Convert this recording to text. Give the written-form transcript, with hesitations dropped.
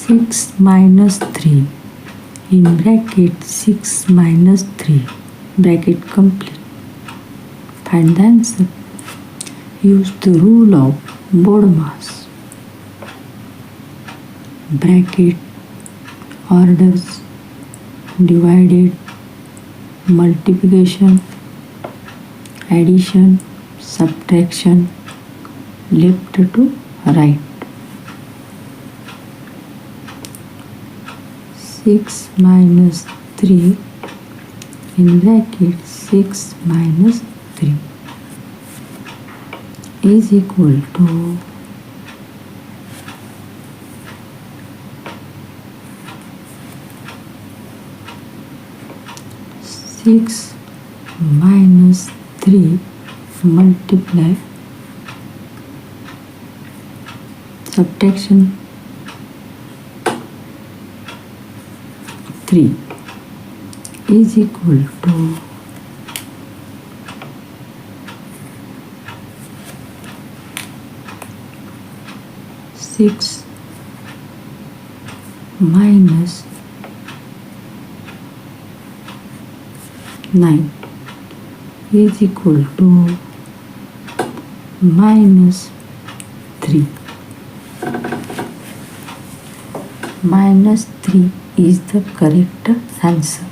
6 minus 3 in bracket 6 minus 3 bracket complete. Find the answer. Use the rule of BODMAS. Bracket, orders, divided, multiplication, addition, subtraction, left to right. 6 minus 3 in bracket 6 minus 3 is equal to 6 minus 3 multiply subtraction 3 is equal to 6 minus 9 is equal to minus 3. Minus 3 is the correct answer.